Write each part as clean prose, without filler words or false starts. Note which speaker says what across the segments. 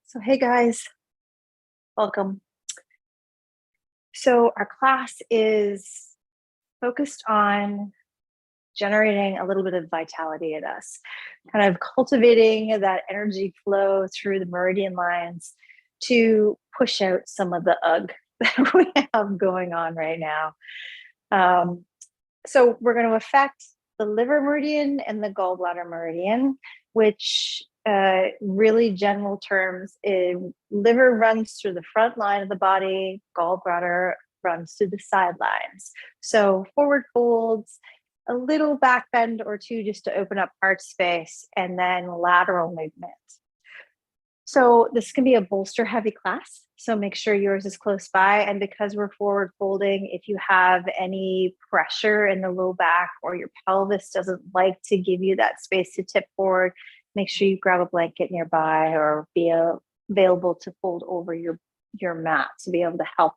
Speaker 1: So, hey guys, welcome. So, our class is focused on generating a little bit of vitality in us, kind of cultivating that energy flow through the meridian lines to push out some of the ugh that we have going on right now. So, we're going to affect the liver meridian and the gallbladder meridian, which really general terms, liver runs through the front line of the body, gallbladder runs through the sidelines. So forward folds, a little back bend or two just to open up heart space, and then lateral movement. So this can be a bolster heavy class. So make sure yours is close by. And because we're forward folding, if you have any pressure in the low back or your pelvis doesn't like to give you that space to tip forward, make sure you grab a blanket nearby or be available to fold over your mat to be able to help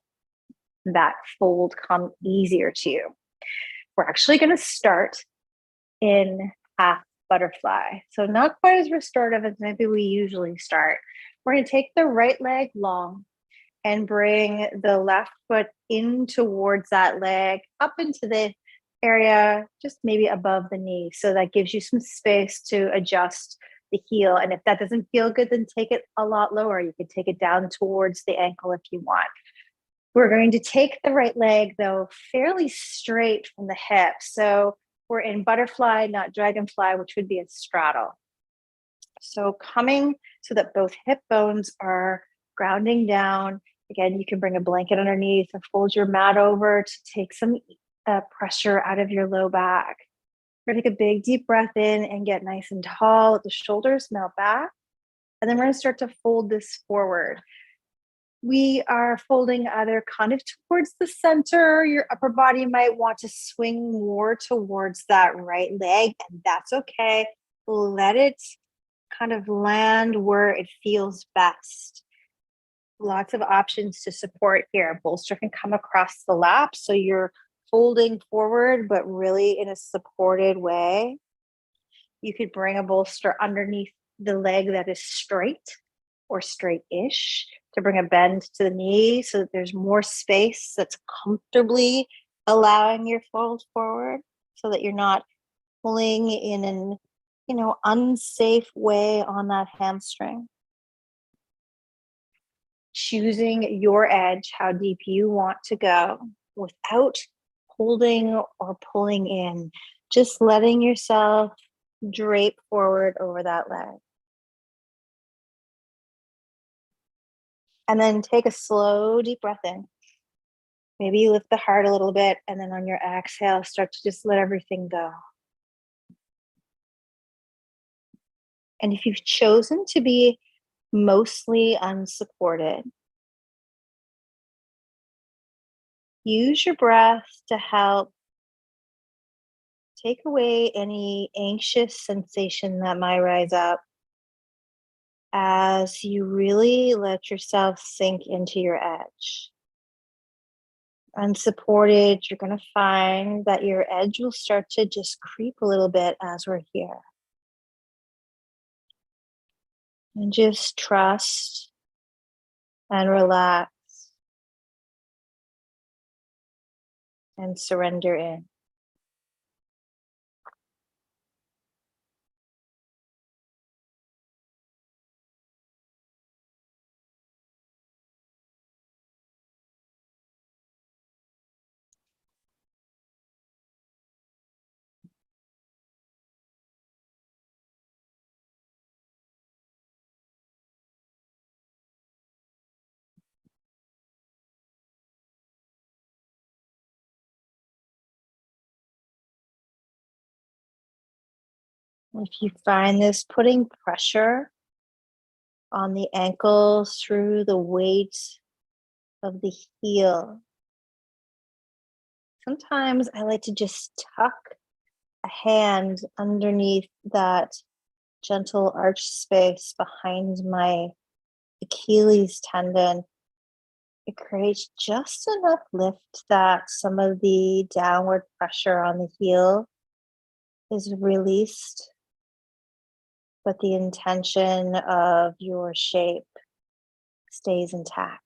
Speaker 1: that fold come easier to you. We're actually going to start in half butterfly. So not quite as restorative as maybe we usually start. We're going to take the right leg long and bring the left foot in towards that leg, up into the area, just maybe above the knee. So that gives you some space to adjust the heel. And if that doesn't feel good, then take it a lot lower. You can take it down towards the ankle if you want. We're going to take the right leg, though, fairly straight from the hip. So we're in butterfly, not dragonfly, which would be a straddle. So coming so that both hip bones are grounding down. Again, you can bring a blanket underneath or fold your mat over to take some pressure out of your low back. We're going to take a big deep breath in and get nice and tall. Let the shoulders melt back. And then we're going to start to fold this forward. We are folding either kind of towards the center. Your upper body might want to swing more towards that right leg, and that's okay. Let it kind of land where it feels best. Lots of options to support here. Bolster can come across the lap, so you're folding forward, but really in a supported way. You could bring a bolster underneath the leg that is straight or straight-ish to bring a bend to the knee so that there's more space that's comfortably allowing your fold forward so that you're not pulling in an unsafe way on that hamstring. Choosing your edge, how deep you want to go without holding or pulling in, just letting yourself drape forward over that leg. And then take a slow, deep breath in. Maybe you lift the heart a little bit, and then on your exhale, start to just let everything go. And if you've chosen to be mostly unsupported, use your breath to help take away any anxious sensation that might rise up as you really let yourself sink into your edge. Unsupported, you're going to find that your edge will start to just creep a little bit as we're here. And just trust and relax and surrender in. If you find this putting pressure on the ankles through the weight of the heel, sometimes I like to just tuck a hand underneath that gentle arch space behind my Achilles tendon. It creates just enough lift that some of the downward pressure on the heel is released, but the intention of your shape stays intact.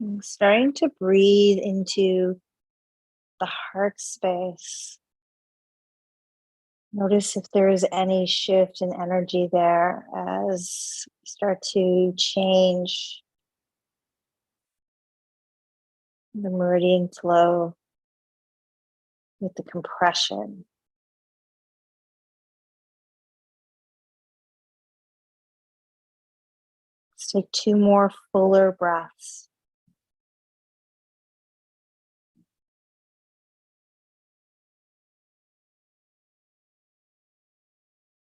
Speaker 1: And starting to breathe into the heart space. Notice if there is any shift in energy there as you start to change the meridian flow with the compression. Let's take 2 more fuller breaths.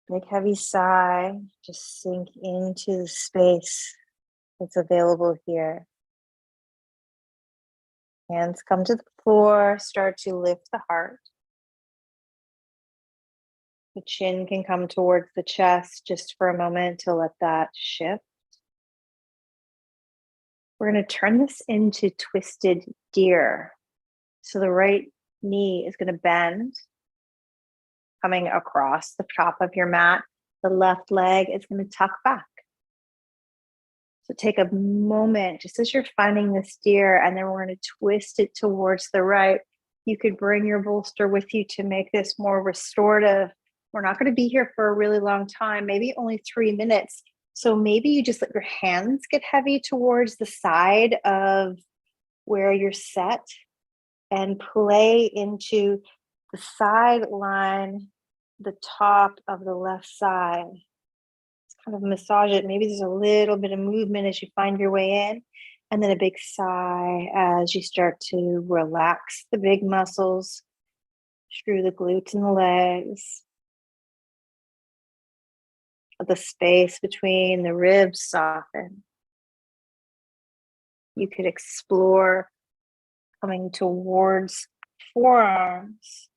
Speaker 1: Big heavy sigh, just sink into the space that's available here. Hands come to the floor, start to lift the heart. The chin can come towards the chest just for a moment to let that shift. We're going to turn this into twisted deer. So the right knee is going to bend, coming across the top of your mat. The left leg is going to tuck back. So take a moment, just as you're finding this deer, and then we're going to twist it towards the right. You could bring your bolster with you to make this more restorative. We're not going to be here for a really long time, maybe only 3 minutes. So maybe you just let your hands get heavy towards the side of where you're set and play into the side line, the top of the left side. Kind of massage it. Maybe there's a little bit of movement as you find your way in, and then a big sigh as you start to relax the big muscles through the glutes and the legs. The space between the ribs soften. You could explore coming towards forearms.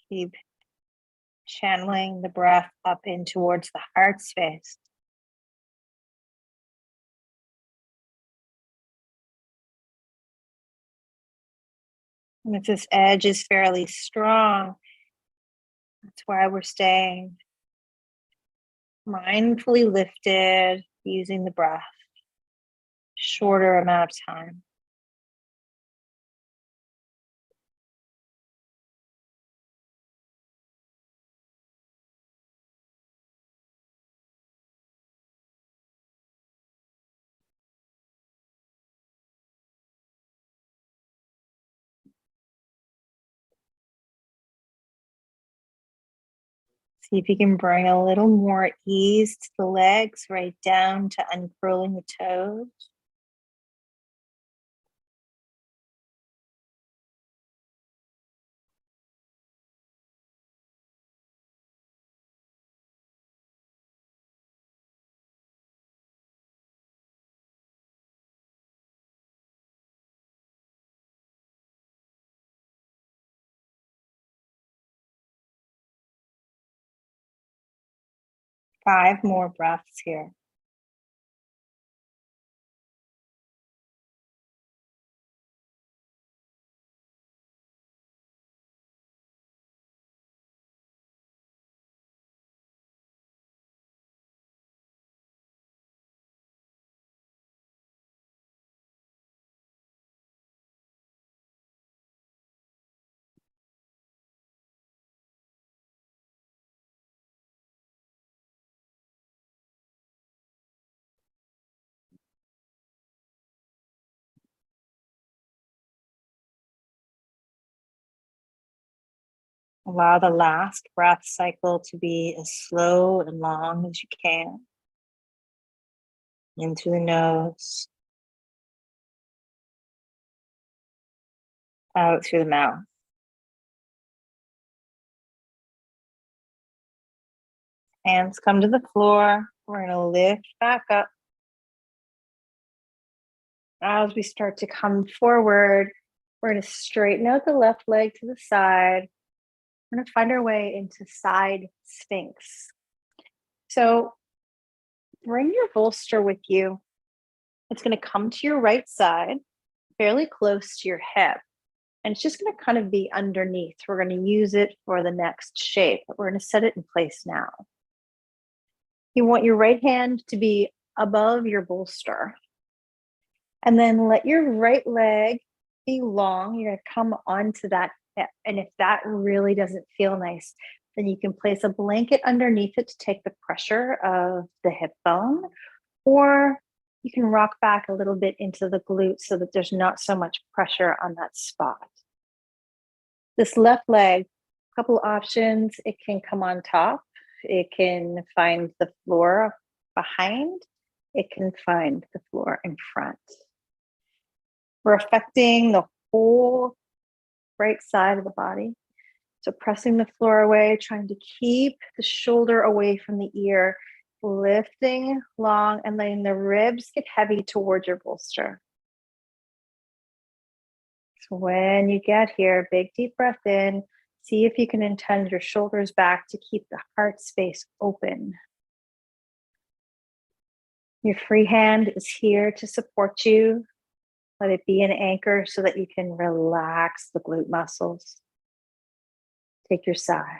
Speaker 1: Keep channeling the breath up in towards the heart space. And if this edge is fairly strong, that's why we're staying mindfully lifted using the breath. Shorter amount of time. See if you can bring a little more ease to the legs, right down to uncurling the toes. 5 more breaths here. Allow the last breath cycle to be as slow and long as you can. In through the nose, out through the mouth. Hands come to the floor. We're going to lift back up. As we start to come forward, we're going to straighten out the left leg to the side. We're going to find our way into side sphinx. So bring your bolster with you. It's going to come to your right side, fairly close to your hip. And it's just going to kind of be underneath. We're going to use it for the next shape, but we're going to set it in place now. You want your right hand to be above your bolster. And then let your right leg be long. You're going to come onto that hip. And if that really doesn't feel nice, then you can place a blanket underneath it to take the pressure of the hip bone, or you can rock back a little bit into the glute so that there's not so much pressure on that spot. This left leg, a couple options. It can come on top. It can find the floor behind. It can find the floor in front. We're affecting the whole right side of the body. So pressing the floor away, trying to keep the shoulder away from the ear, lifting long and letting the ribs get heavy towards your bolster. So when you get here, big deep breath in, see if you can intend your shoulders back to keep the heart space open. Your free hand is here to support you. Let it be an anchor so that you can relax the glute muscles. Take your sigh.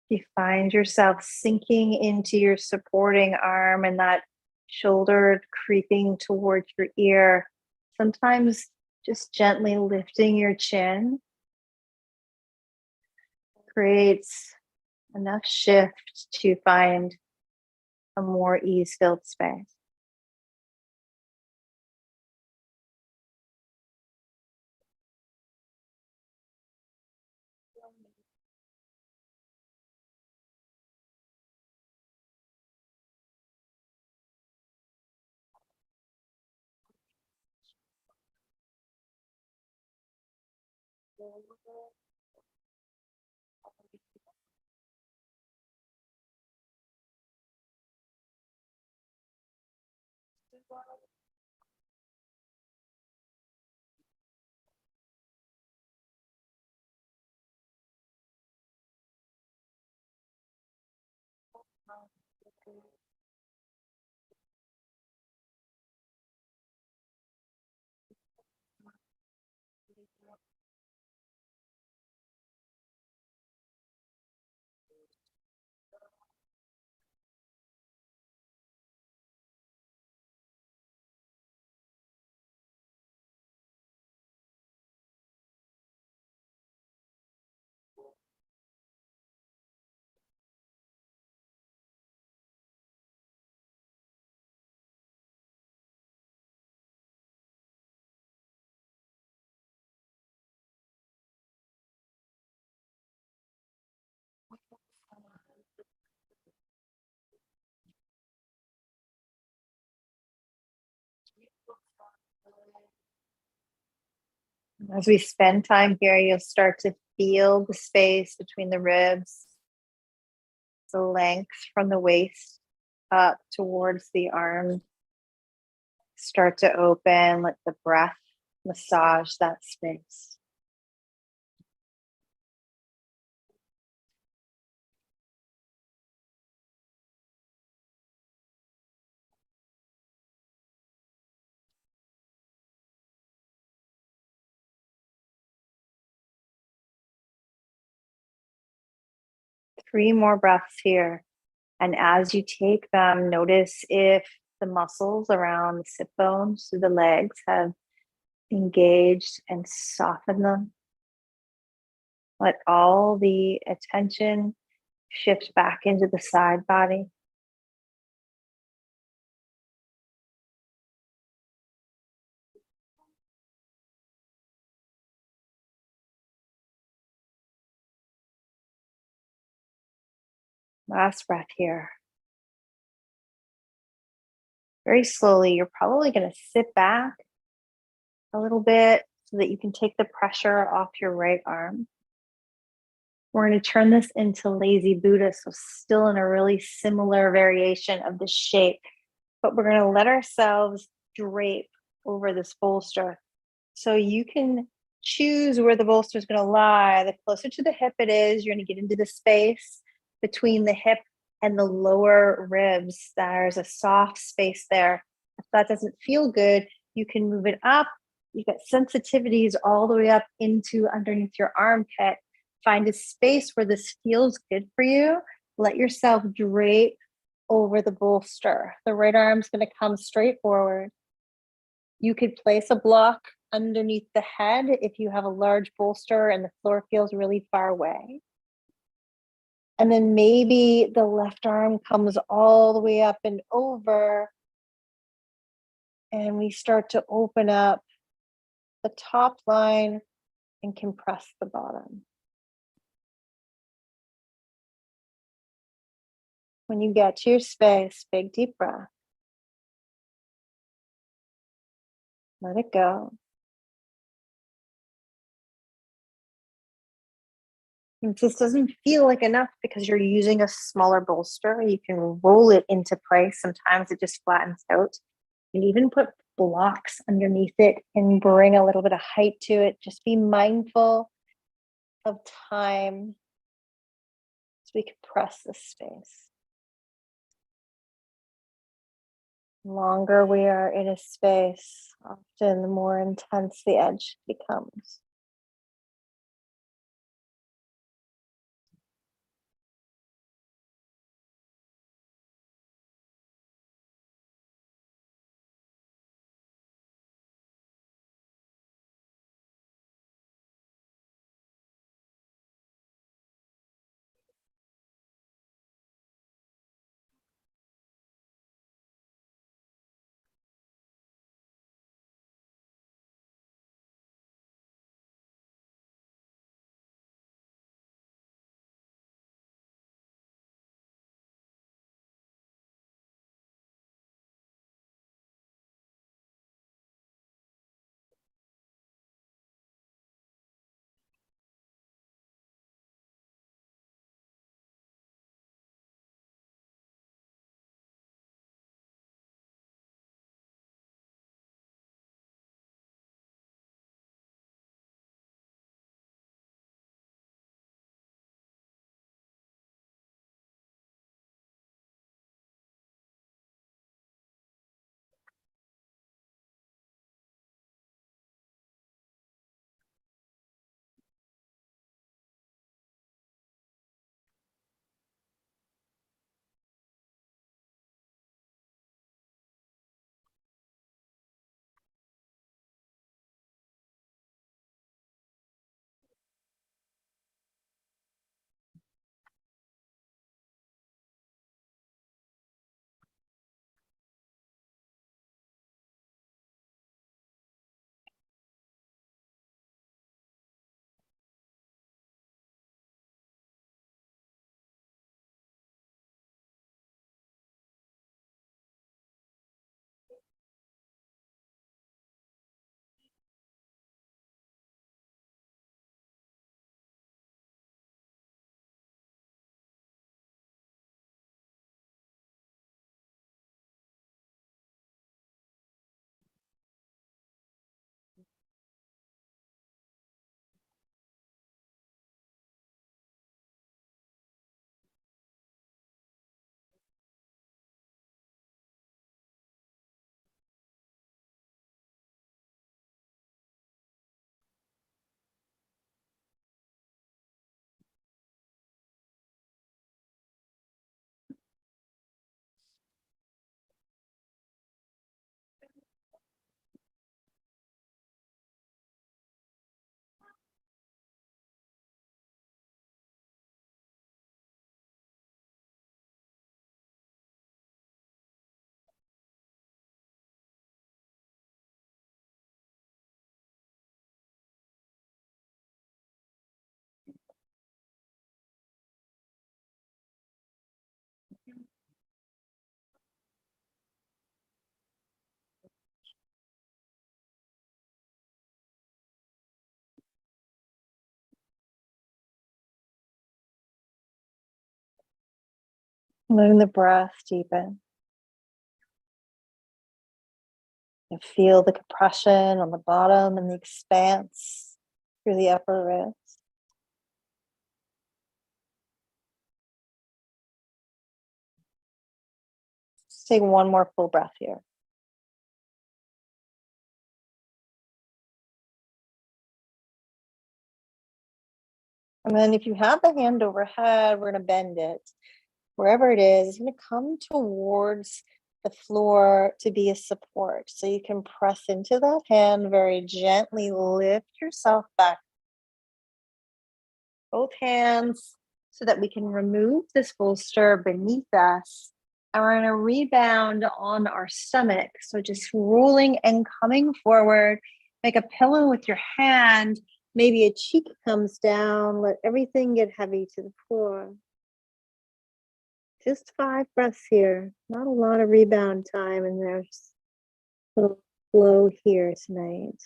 Speaker 1: You find yourself sinking into your supporting arm and that shoulder creeping towards your ear. Sometimes just gently lifting your chin creates enough shift to find a more ease-filled space. As we spend time here, you'll start to feel the space between the ribs, the length from the waist up towards the arm start to open. Let the breath massage that space. Three more breaths here. And as you take them, notice if the muscles around the sit bones through the legs have engaged and soften them. Let all the attention shift back into the side body. Last breath here. Very slowly, you're probably going to sit back a little bit so that you can take the pressure off your right arm. We're going to turn this into lazy Buddha, so still in a really similar variation of the shape, but we're going to let ourselves drape over this bolster. So you can choose where the bolster is going to lie. The closer to the hip it is, you're going to get into the space between the hip and the lower ribs. There's a soft space there. If that doesn't feel good, you can move it up. You've got sensitivities all the way up into underneath your armpit. Find a space where this feels good for you. Let yourself drape over the bolster. The right arm's going to come straight forward. You could place a block underneath the head if you have a large bolster and the floor feels really far away. And then maybe the left arm comes all the way up and over, and we start to open up the top line and compress the bottom. When you get to your space, big deep breath. Let it go. If this doesn't feel like enough because you're using a smaller bolster, you can roll it into place. Sometimes it just flattens out. You can even put blocks underneath it and bring a little bit of height to it. Just be mindful of time as we compress this space. The longer we are in a space, often the more intense the edge becomes. Letting the breath deepen. You feel the compression on the bottom and the expanse through the upper ribs. Let's take one more full breath here. And then if you have the hand overhead, we're going to bend it. Wherever it is, it's going to come towards the floor to be a support. So you can press into that hand very gently, lift yourself back. Both hands so that we can remove this bolster beneath us. And we're going to rebound on our stomach. So just rolling and coming forward. Make a pillow with your hand. Maybe a cheek comes down. Let everything get heavy to the floor. Just 5 breaths here. Not a lot of rebound time, and there's a little flow here tonight.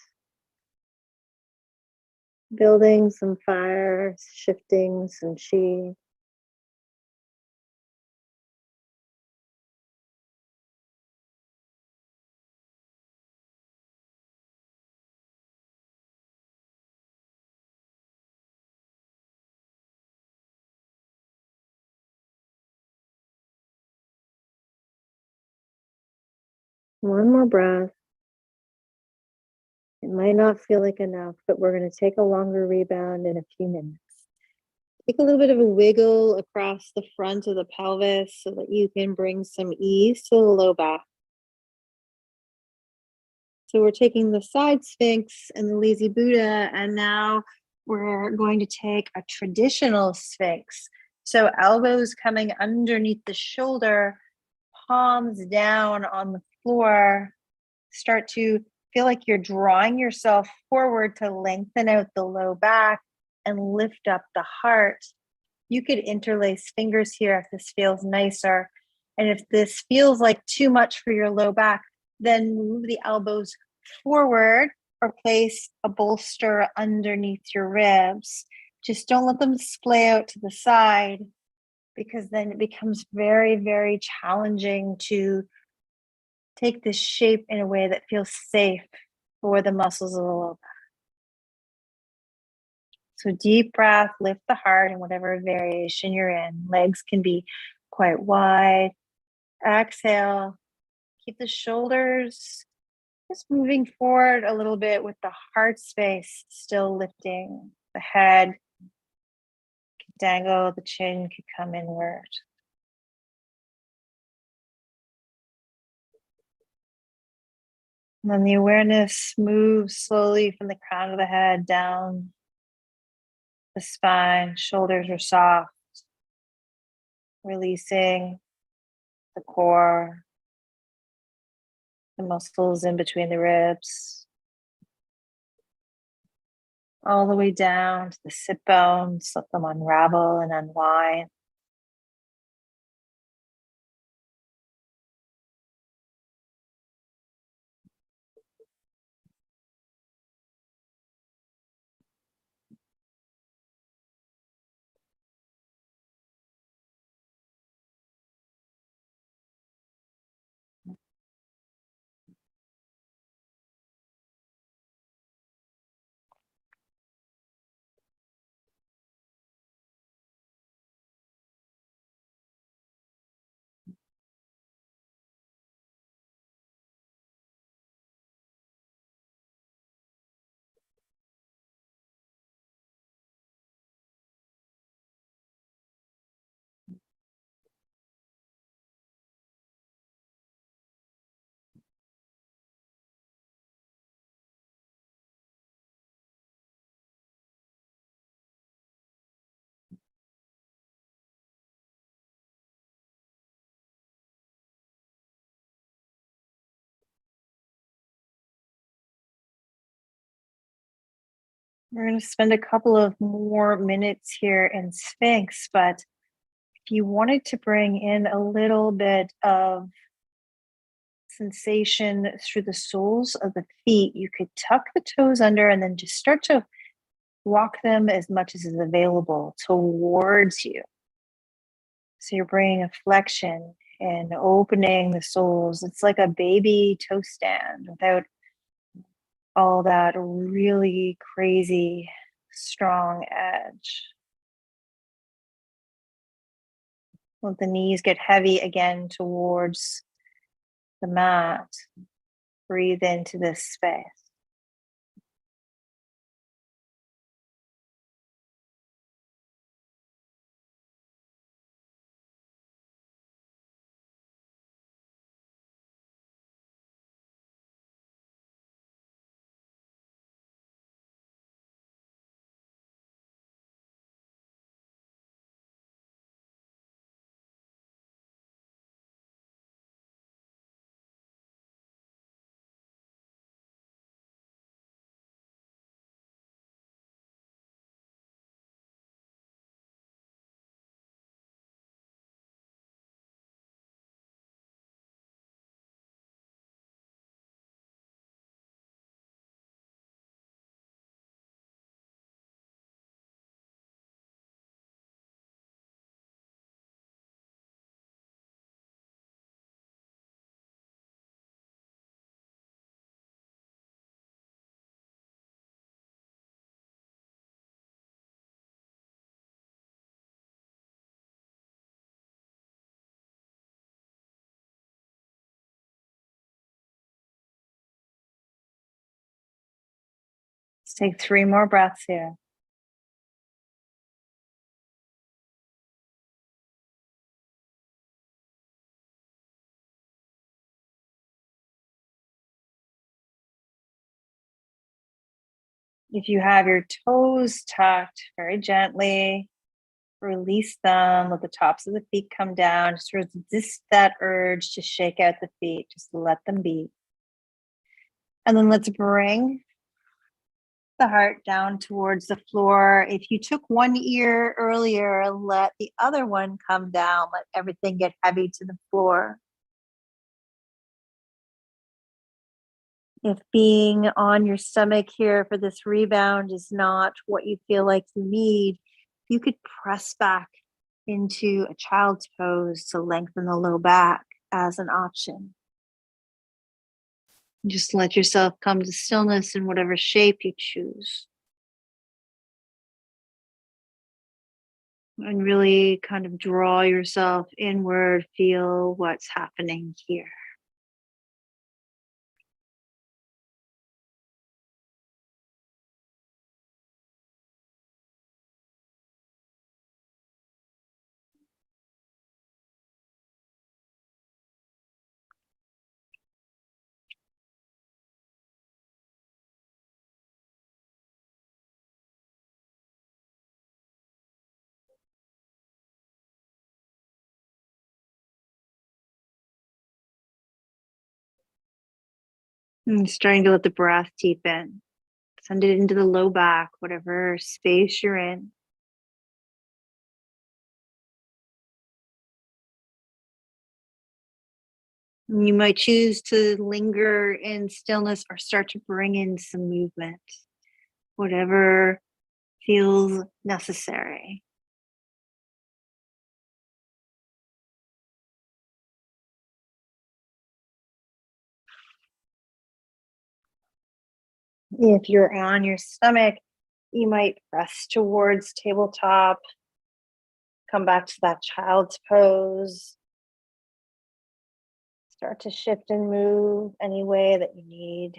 Speaker 1: Building some fire, shifting some chi. One more breath. It might not feel like enough, but we're going to take a longer rebound in a few minutes. Take a little bit of a wiggle across the front of the pelvis so that you can bring some ease to the low back. So we're taking the side sphinx and the lazy Buddha, and now we're going to take a traditional sphinx. So elbows coming underneath the shoulder, palms down on the floor. Start to feel like you're drawing yourself forward to lengthen out the low back and lift up the heart. You could interlace fingers here if this feels nicer. And if this feels like too much for your low back, then move the elbows forward or place a bolster underneath your ribs. Just don't let them splay out to the side, because then it becomes very, very challenging to take this shape in a way that feels safe for the muscles of the low back. So deep breath, lift the heart in whatever variation you're in. Legs can be quite wide. Exhale, keep the shoulders just moving forward a little bit with the heart space still lifting. The head can dangle, the chin can come inward. And then the awareness moves slowly from the crown of the head down the spine. Shoulders are soft, releasing the core, the muscles in between the ribs, all the way down to the sit bones. Let them unravel and unwind. We're going to spend a couple of more minutes here in Sphinx, but if you wanted to bring in a little bit of sensation through the soles of the feet, you could tuck the toes under and then just start to walk them as much as is available towards you. So you're bringing a flexion and opening the soles. It's like a baby toe stand without all that really crazy strong edge. Let the knees get heavy again towards the mat. Breathe into this space. Let's take 3 more breaths here. If you have your toes tucked, very gently release them. Let the tops of the feet come down. Just resist that urge to shake out the feet. Just let them be. And then let's bring the heart down towards the floor. If you took one ear earlier, let the other one come down. Let everything get heavy to the floor. If being on your stomach here for this rebound is not what you feel like you need, you could press back into a child's pose to lengthen the low back as an option. Just let yourself come to stillness in whatever shape you choose. And really kind of draw yourself inward, feel what's happening here. And starting to let the breath deepen. Send it into the low back, whatever space you're in. You might choose to linger in stillness or start to bring in some movement, whatever feels necessary. If you're on your stomach, you might press towards tabletop, come back to that child's pose. Start to shift and move any way that you need.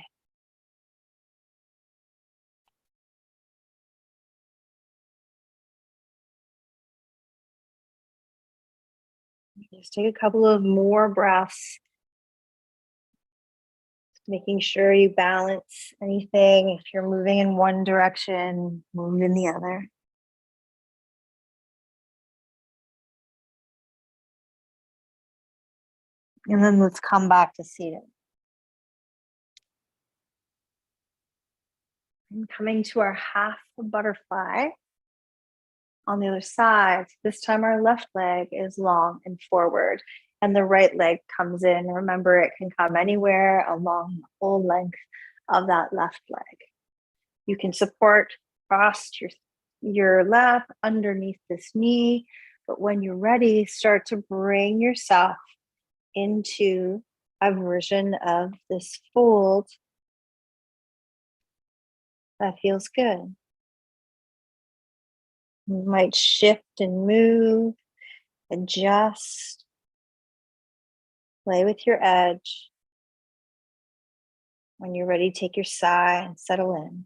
Speaker 1: Just take a couple of more breaths, making sure you balance anything. If you're moving in one direction, move in the other. And then let's come back to seated. And coming to our half butterfly on the other side. This time our left leg is long and forward and the right leg comes in. Remember, it can come anywhere along the whole length of that left leg. You can support cross your lap underneath this knee, But when you're ready, start to bring yourself into a version of this fold that feels good. You might shift and move, adjust, play with your edge. When you're ready, take your sigh and settle in.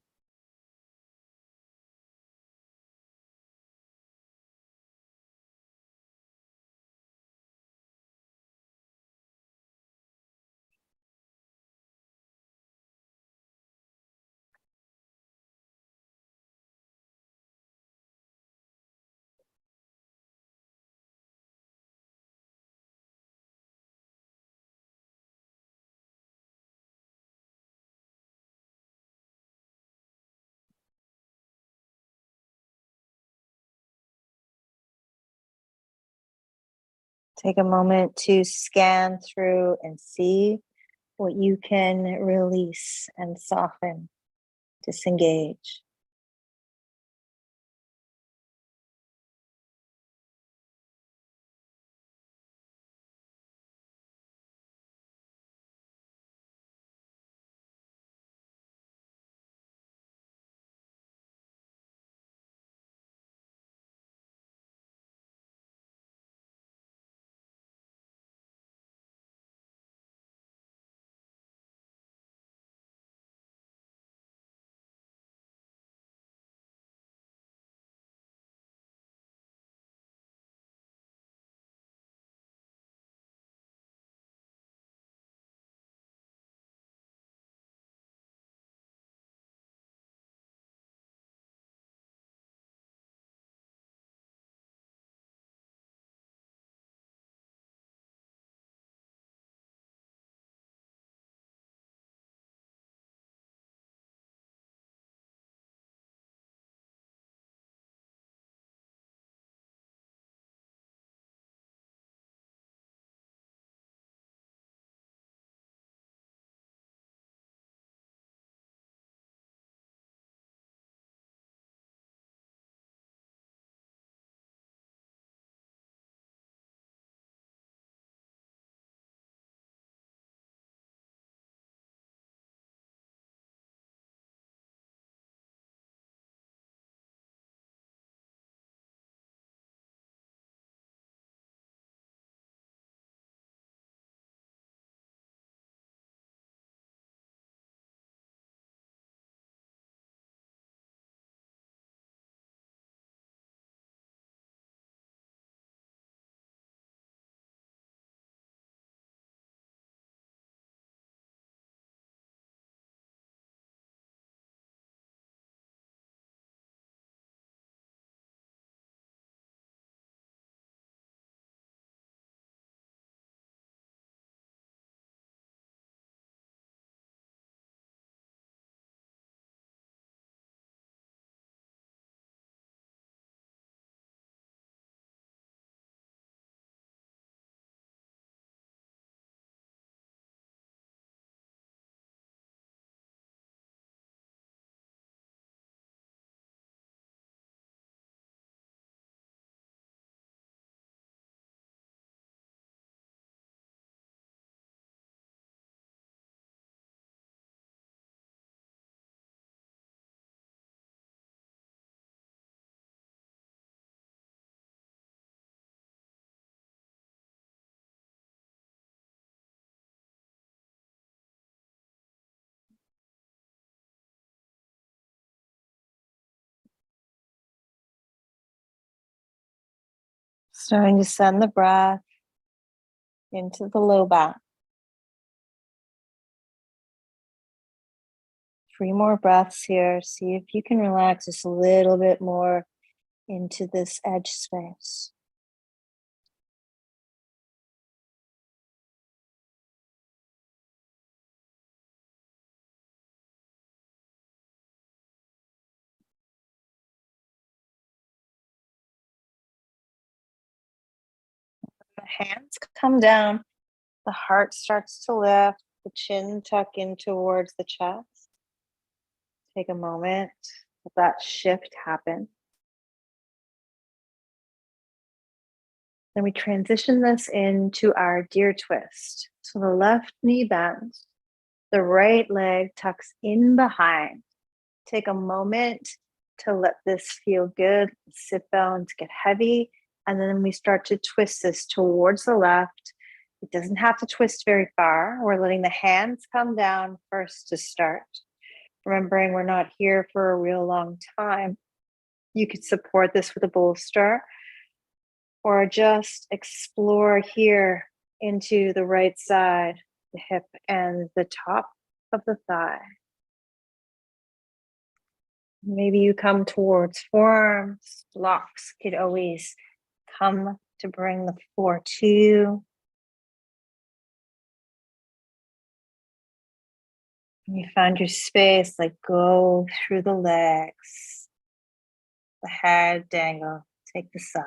Speaker 1: Take a moment to scan through and see what you can release and soften, disengage. Starting to send the breath into the low back. 3 more breaths here. See if you can relax just a little bit more into this edge space. The hands come down, the heart starts to lift, the chin tuck in towards the chest. Take a moment, let that shift happen. Then we transition this into our deer twist. So the left knee bends, the right leg tucks in behind. Take a moment to let this feel good. Sit bones get heavy. And then we start to twist this towards the left. It doesn't have to twist very far. We're letting the hands come down first to start. Remembering we're not here for a real long time. You could support this with a bolster or just explore here into the right side, the hip and the top of the thigh. Maybe you come towards forearms, blocks could always come to bring the floor to you. And you found your space, like go through the legs, the head dangle, take the side.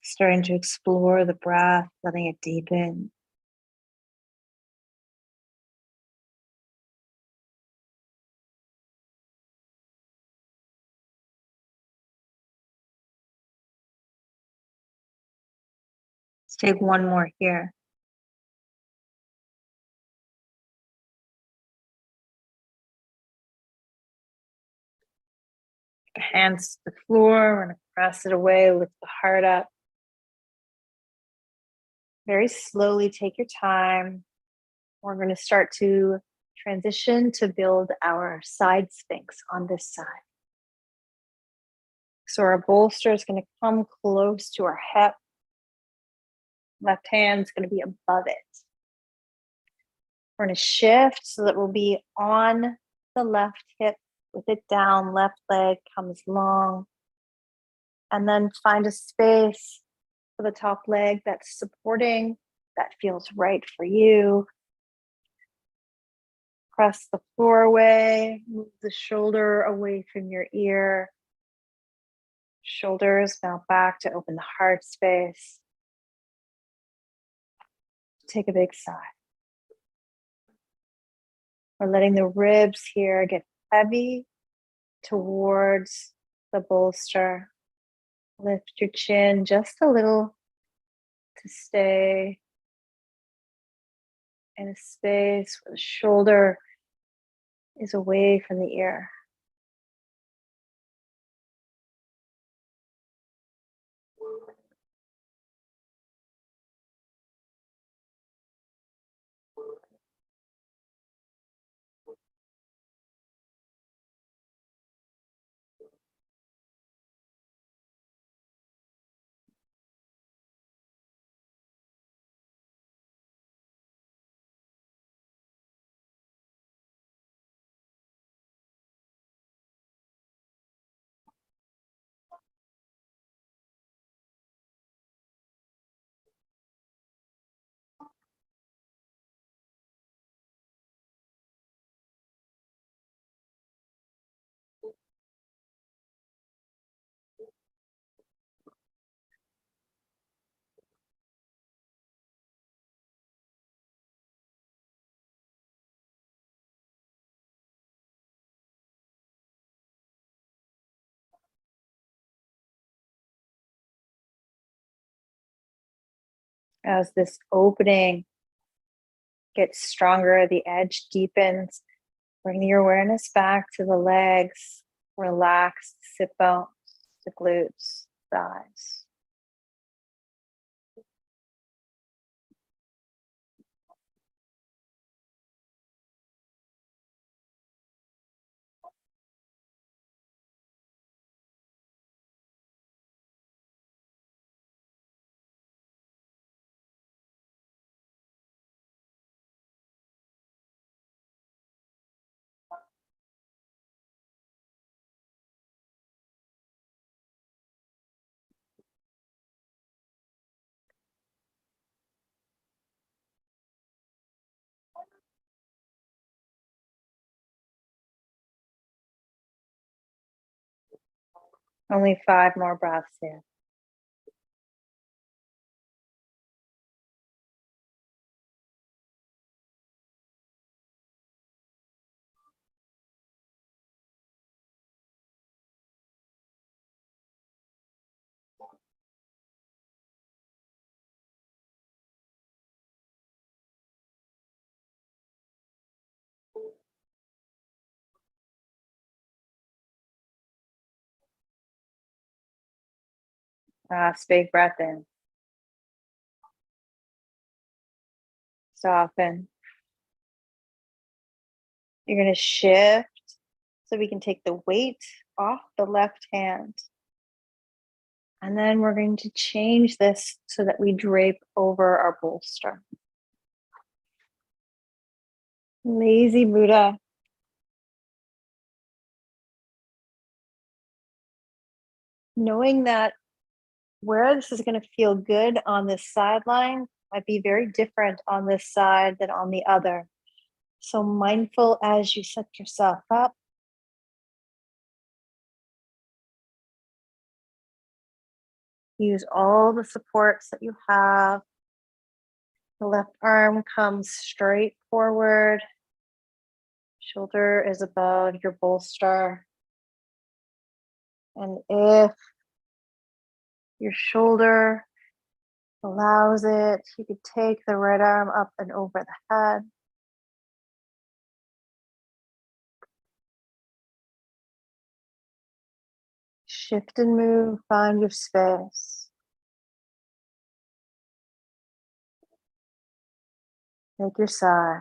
Speaker 1: Starting to explore the breath, letting it deepen. Let's take one more here. Hands to the floor, we're going to press it away, lift the heart up. Very slowly, take your time. We're going to start to transition to build our side sphinx on this side. So our bolster is going to come close to our hip. Left hand's going to be above it. We're going to shift so that we'll be on the left hip with it down. Left leg comes long. And then find a space for the top leg that's supporting, that feels right for you. Press the floor away, move the shoulder away from your ear. Shoulders now back to open the heart space. Take a big sigh. We're letting the ribs here get heavy towards the bolster. Lift your chin just a little to stay in a space where the shoulder is away from the ear. As this opening gets stronger, the edge deepens. Bring your awareness back to the legs. Relax the sit bones, the glutes, thighs. Only 5 more breaths here. Last big breath in. Soften. You're going to shift so we can take the weight off the left hand. And then we're going to change this so that we drape over our bolster. Lazy Buddha. Knowing that where this is going to feel good on this sideline might be very different on this side than on the other. So mindful as you set yourself up. Use all the supports that you have. The left arm comes straight forward. Shoulder is above your bolster. And if your shoulder allows it, you could take the right arm up and over the head. Shift and move, find your space. Take your sigh.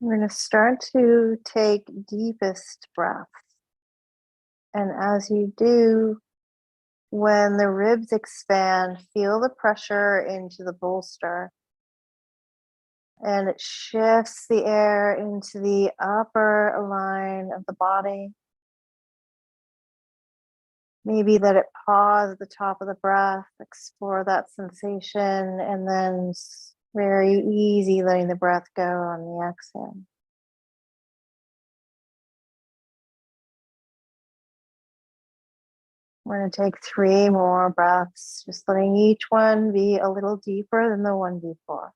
Speaker 1: We're going to start to take deepest breaths. And as you do, when the ribs expand, feel the pressure into the bolster. And it shifts the air into the upper line of the body. Maybe let it pause at the top of the breath, explore that sensation, and then very easy letting the breath go on the exhale. We're going to take 3 more breaths, just letting each one be a little deeper than the one before.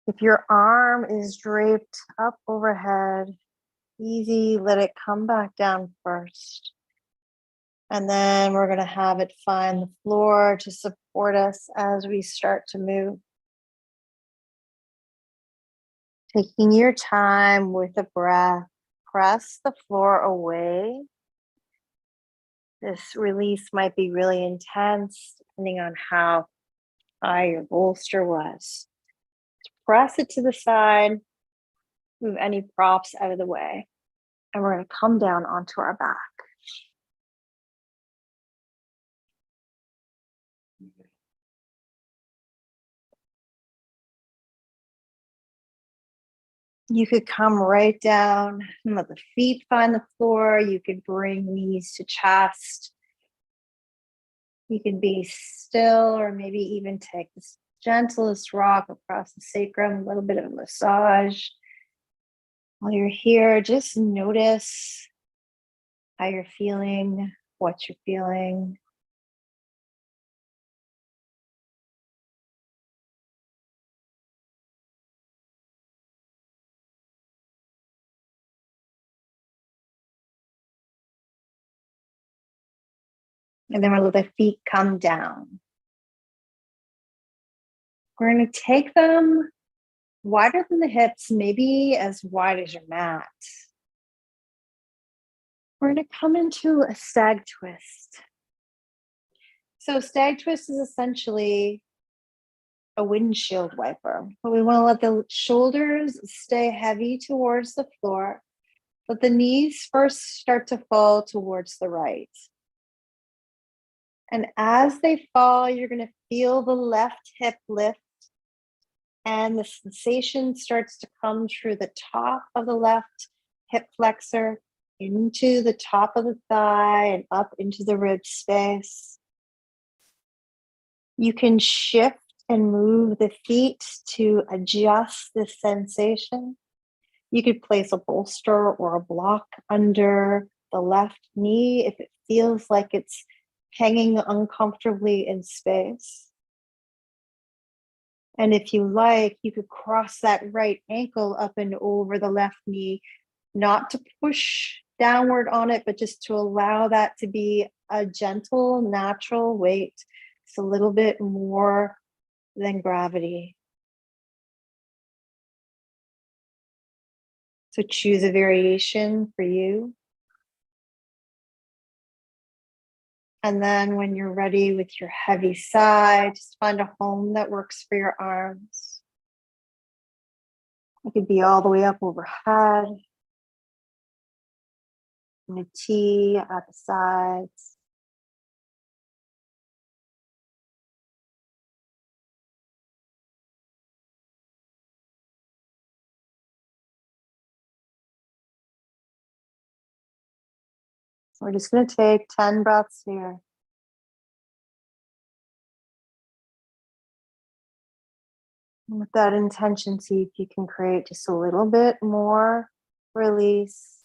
Speaker 1: If your arm is draped up overhead, easy, let it come back down first. And then we're going to have it find the floor to support us as we start to move. Taking your time with the breath, press the floor away. This release might be really intense, depending on how high your bolster was. Press it to the side, move any props out of the way, and we're going to come down onto our back. You could come right down and let the feet find the floor. You could bring knees to chest. You can be still, or maybe even take the gentlest rock across the sacrum, a little bit of a massage. While you're here, just notice how you're feeling, what you're feeling. And then we'll let the feet come down. We're going to take them wider than the hips, maybe as wide as your mat. We're going to come into a stag twist. So stag twist is essentially a windshield wiper, but we want to let the shoulders stay heavy towards the floor. Let the knees first start to fall towards the right. And as they fall, you're going to feel the left hip lift, and the sensation starts to come through the top of the left hip flexor into the top of the thigh and up into the rib space. You can shift and move the feet to adjust the sensation. You could place a bolster or a block under the left knee if it feels like it's hanging uncomfortably in space. And if you like, you could cross that right ankle up and over the left knee, not to push downward on it, but just to allow that to be a gentle, natural weight. It's a little bit more than gravity. So choose a variation for you. And then when you're ready with your heavy sigh, just find a home that works for your arms. It could be all the way up overhead, in a T at the sides. So we're just going to take 10 breaths here. And with that intention, see if you can create just a little bit more release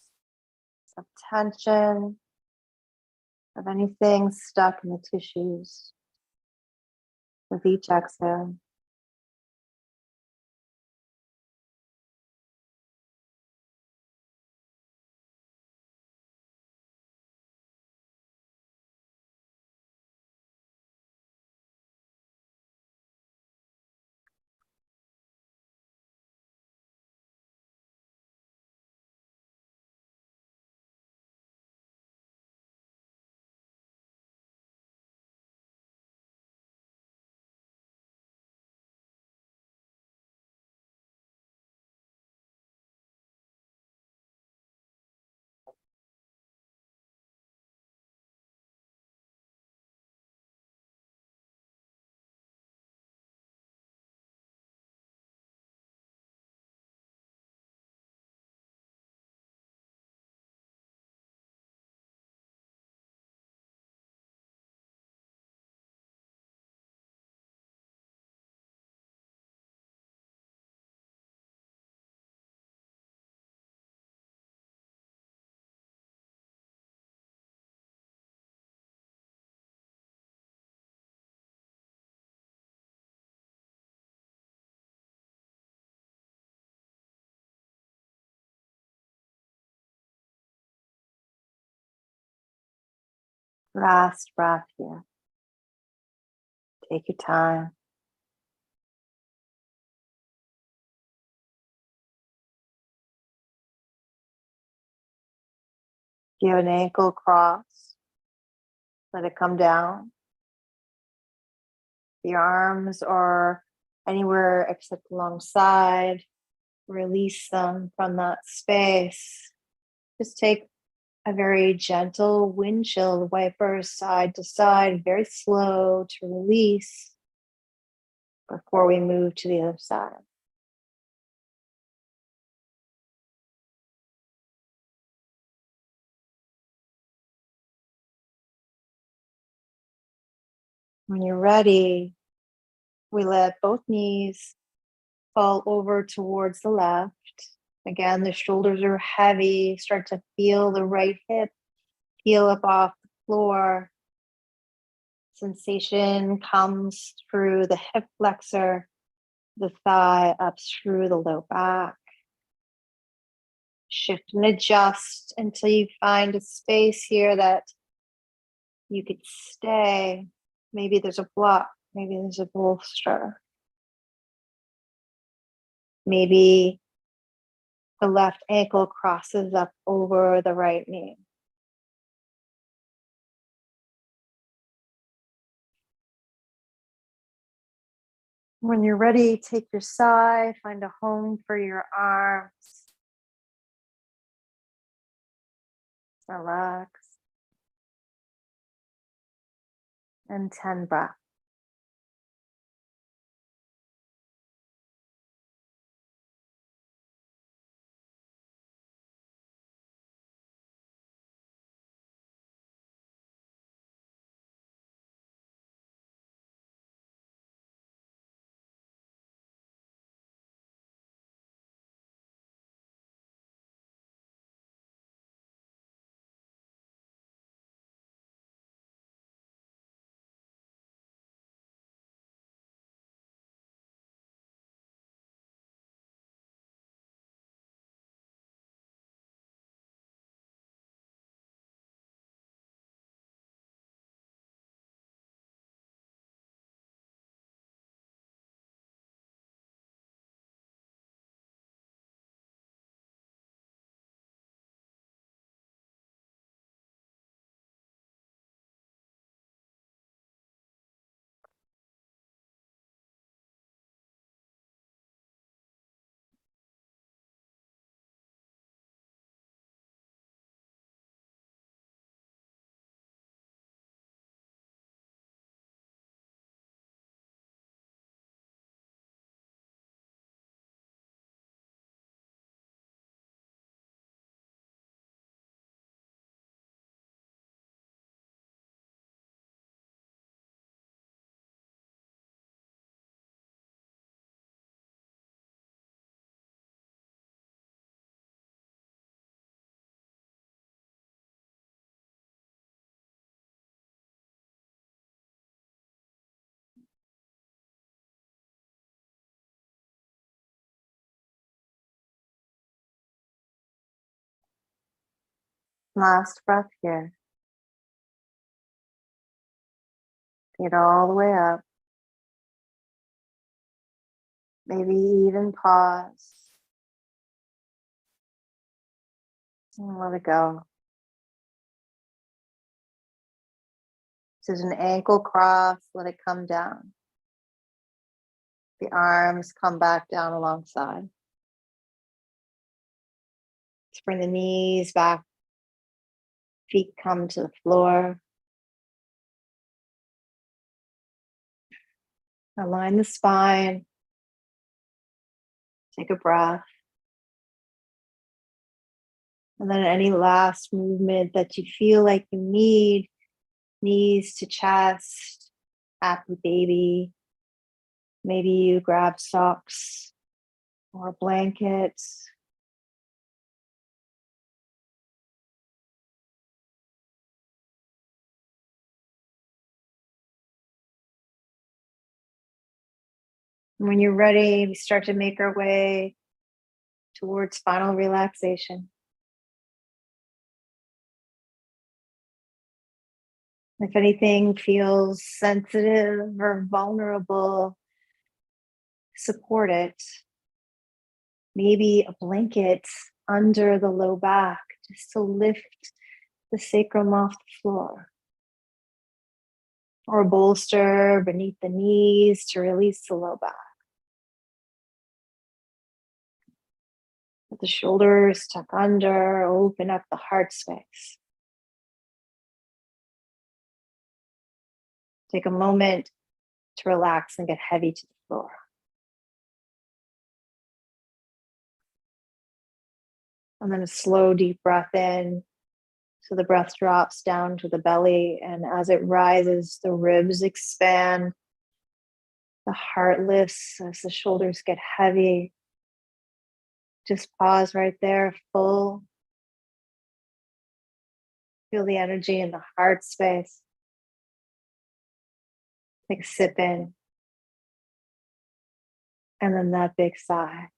Speaker 1: of tension, of anything stuck in the tissues with each exhale. Last breath here. Take your time. Give an ankle cross. Let it come down. The arms are anywhere except alongside. Release them from that space. Just take a very gentle windshield wiper side to side, very slow to release before we move to the other side. When you're ready, we let both knees fall over towards the left. Again, the shoulders are heavy. Start to feel the right hip peel up off the floor. Sensation comes through the hip flexor, the thigh up through the low back. Shift and adjust until you find a space here that you could stay. Maybe there's a block, maybe there's a bolster. Maybe the left ankle crosses up over the right knee. When you're ready, take your sigh, find a home for your arms. Relax. And 10 breaths. Last breath here. Get all the way up. Maybe even pause and let it go. This is an ankle cross, let it come down. The arms come back down alongside. Let's bring the knees back, feet come to the floor. Align the spine. Take a breath. And then any last movement that you feel like you need, knees to chest, happy baby. Maybe you grab socks or blankets. When you're ready, we start to make our way towards final relaxation. If anything feels sensitive or vulnerable, support it. Maybe a blanket under the low back just to lift the sacrum off the floor. Or a bolster beneath the knees to release the low back. Let the shoulders tuck under, open up the heart space. Take a moment to relax and get heavy to the floor. And then a slow, deep breath in. So the breath drops down to the belly, and as it rises, the ribs expand. The heart lifts as the shoulders get heavy. Just pause right there, full. Feel the energy in the heart space. Take a sip in. And then that big sigh.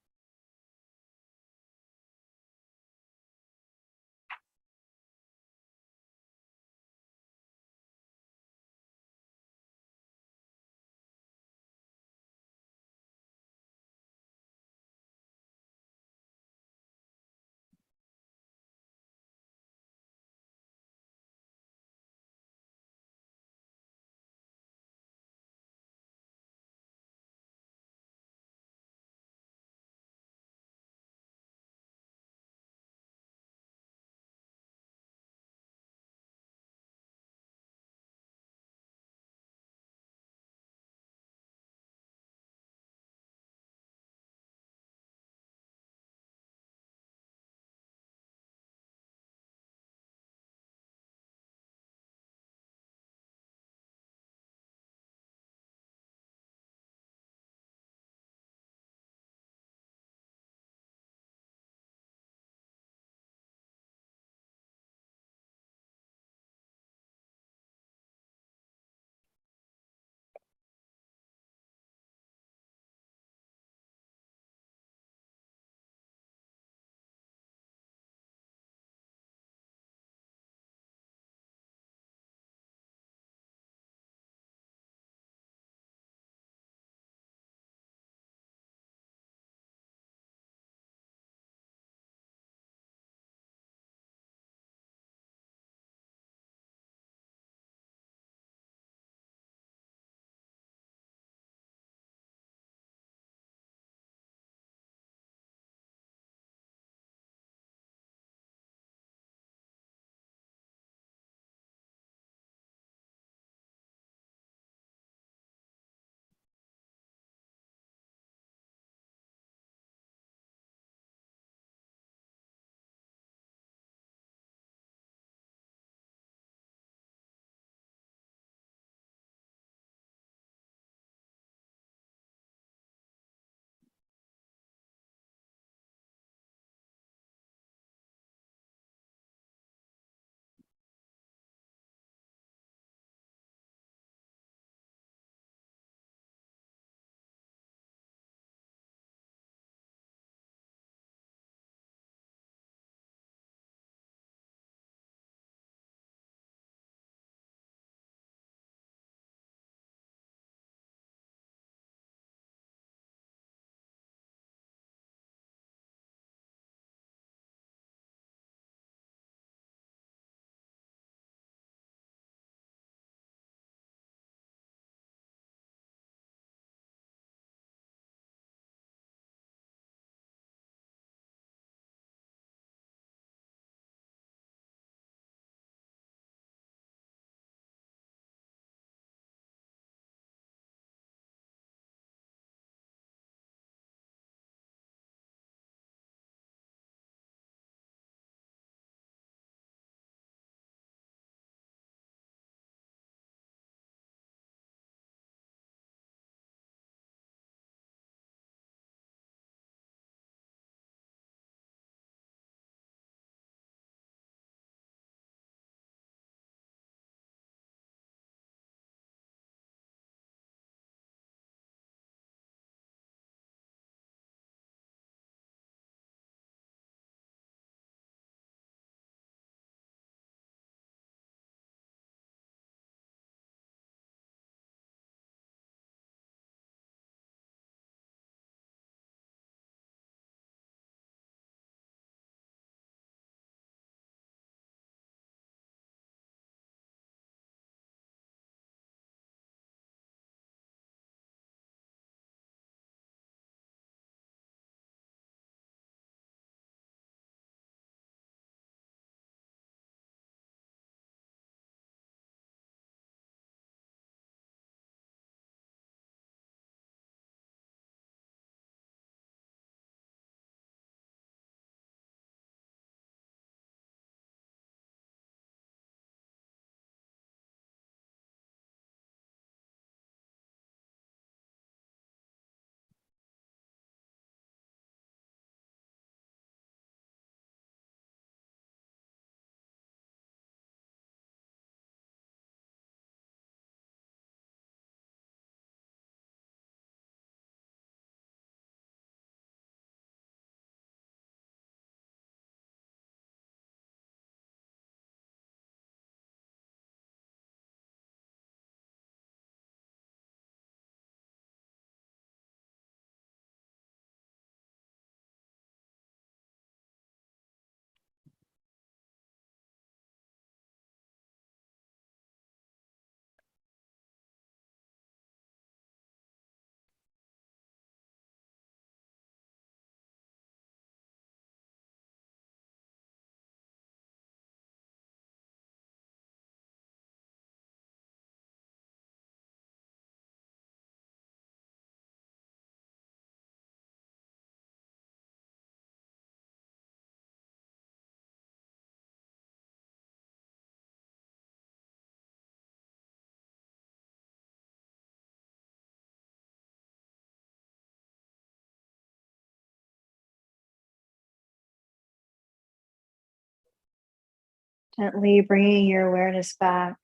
Speaker 1: Gently bringing your awareness back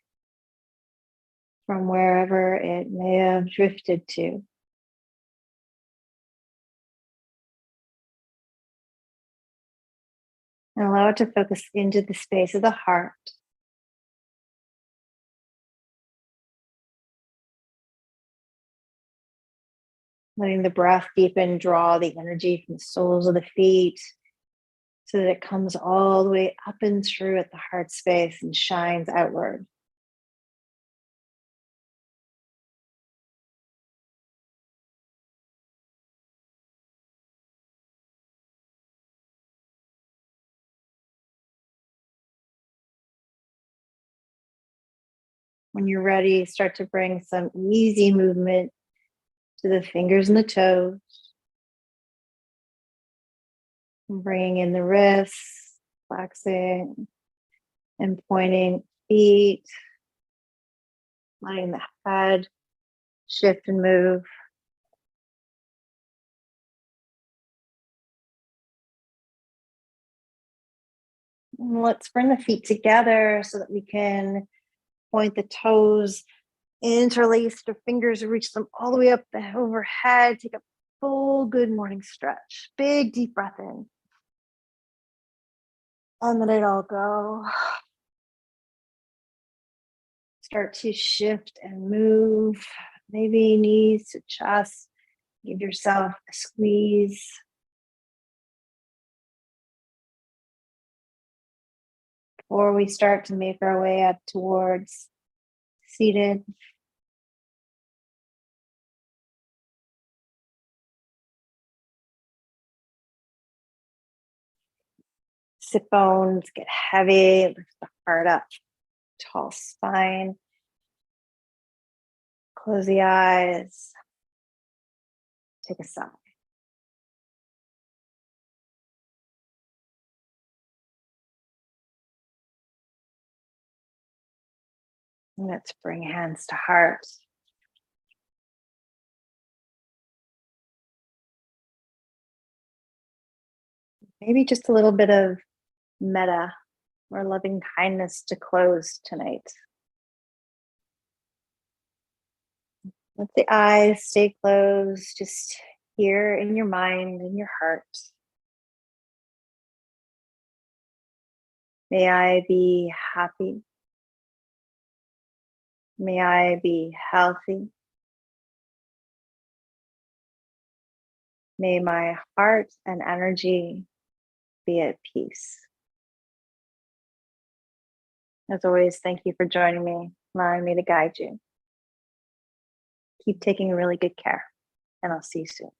Speaker 1: from wherever it may have drifted to. And allow it to focus into the space of the heart. Letting the breath deepen, draw the energy from the soles of the feet so that it comes all the way up and through at the heart space and shines outward. When you're ready, start to bring some easy movement to the fingers and the toes. Bringing in the wrists, relaxing and pointing feet, letting the head shift and move. And let's bring the feet together so that we can point the toes, interlace the fingers, reach them all the way up the overhead. Take a full good morning stretch. Big deep breath in. And let it all go. Start to shift and move. Maybe knees to chest. Give yourself a squeeze. Before we start to make our way up towards seated. Sit bones get heavy, lift the heart up, tall spine. Close the eyes. Take a sigh. And let's bring hands to heart. Maybe just a little bit of metta or loving kindness to close tonight. Let the eyes stay closed, just here in your mind and your heart. May I be happy. May I be healthy. May my heart and energy be at peace. As always, thank you for joining me, allowing me to guide you. Keep taking really good care, and I'll see you soon.